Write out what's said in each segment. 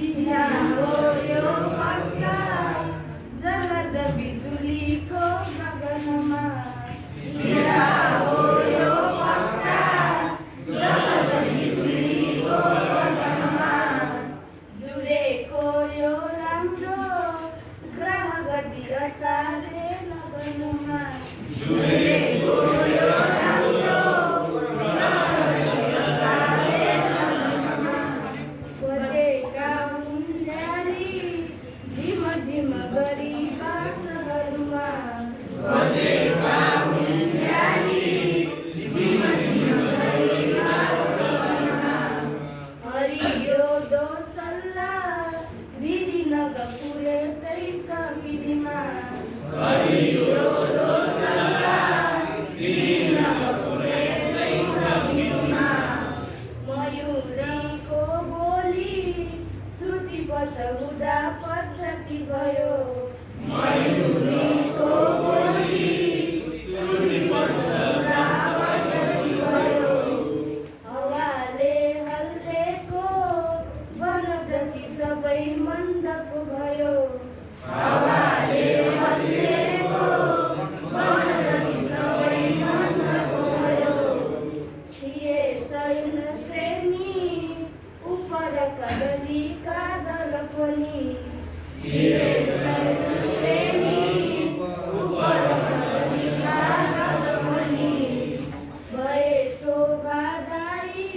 हो यो प्रकाश जगत बिजुलीको गगनमा हो यो प्रकाश जगत बिजुलीको गगनमा जुरेको यो राम्रो ग्रह गति असारे लगनमा जुरेको यो राम्रो ग्रह गति असारे लगनमा बजेका हुन्ज्याली झिम झिम गरी बाँसहरूमा बजेका हुन्ज्याली झिम झिम गरी बाँसहरूमा हरियो दोसल्ला बिरी नगपुरेतै छ बिरीमा हरियो दोसल्ला बिरी नगपुरेतै छ बिरीमा मयूरीको बोली श्रुतिपथ हुँदा पद्धति भयो मयूरीको बोली श्रुतिपथ हुँदा पद्धति भयो हावाले हल्लेको वन जति सबै मण्डप भयो हावाले हल्लेको वन जति सबै मण्डप भयो थिए सैन्य श्रेणी उपर कदलीका दल पनि थिए सैन्य श्रेणी उपर कदलीका दल पनि भए शोभादायी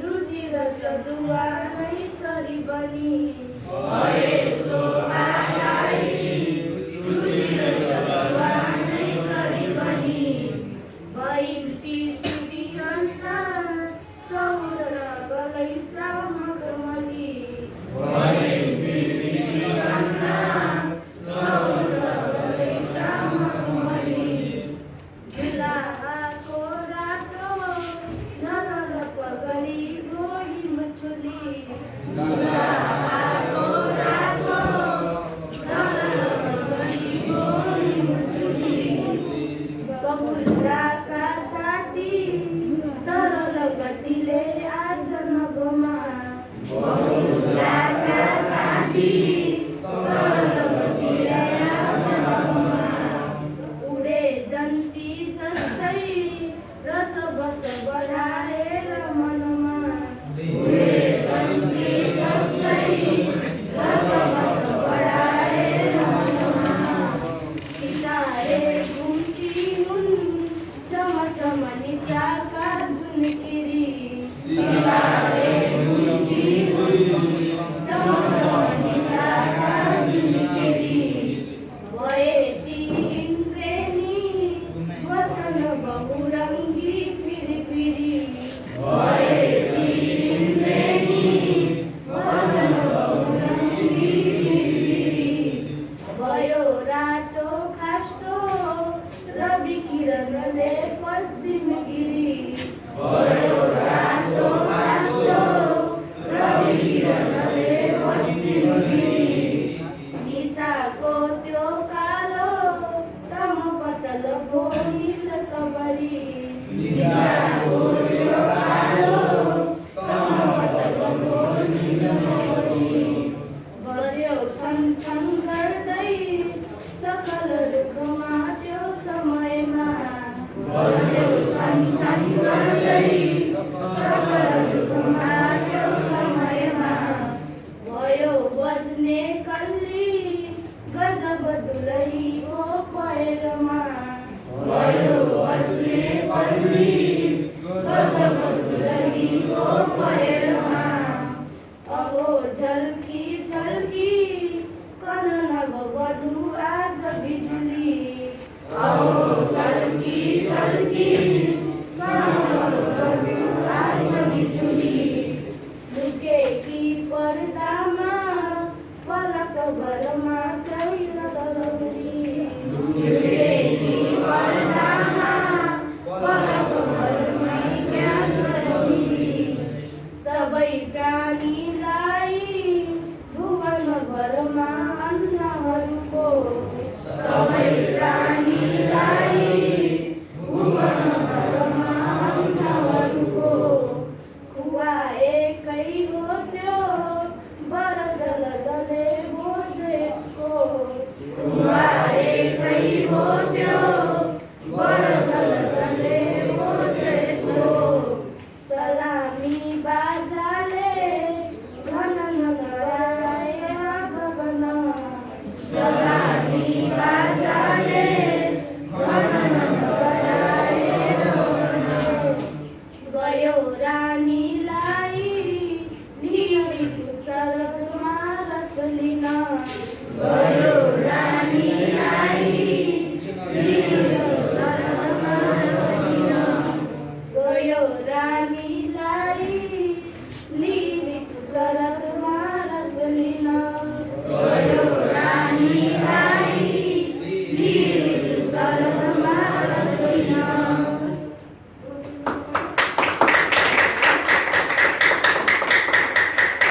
रुचि र चलुवा नै सरी बनी भए शोभादायी रुचि र चलुवा नै सरी बनी भइन् पृथ्वी अन्त चौर गलैचा मखमली भइन् पृथ्वी अन्त चौर गलैचा मखमली बिलाहाको रातो झलल पगरी रोहिम चुली बिलाहाको रातो झलल पगरी रोहिम चुली बबुल्लाका जाति तरल गतिले आज नभमा बबुल्लाका जाति तरल गतिले आज नभमा उडे जन्ती जस्तै रस बस बढाएर मनमा उडे जन्ती जस्तै रस बस बढाएर मनमा सितारे घुम्ती हुन् चम चम निशाका झुन्किरी सितारे घुम्ती हुन् चम चम निशाका झुन्किरी भए ती इन्द्रेणी वसन बहुरङ्गी फिरी फिरी भए ती इन्द्रेणी वसन बहुरङ्गी फिरी फिरी भयो रातो खास्टो रवि किरणले पश्चिम गिरी भयो रातो खास्टो रवि किरणले पश्चिम गिरी निशाको त्यो कालो तम पतल बोहिल कबरी निशाको त्यो कालो तम पतल बोहिल कबरी बज्यो छन छन गर्दै सकल रुखमा त्यो समयमा बज्यो छन छन गर्दै सकल रुखमा त्यो समयमा भयो बज्ने कल्ली गजब दुलैको पैरमा भयो बज्ने कल्ली गजब दुलैको पैरमा अहो झल्की झल्की कन नगवधु आज बिजुली अहो झल्की झल्की कन नगवधु आज बिजुली लुकेकी पर्दामा पलक भरमा कैसा सलौरी लुकेकी पर्दामा पलक भरमा क्या सलौरी सबै प्राणीलाई भुवन भरमा अन्नहरूको सबै प्राणीलाई भुवन लिन गयो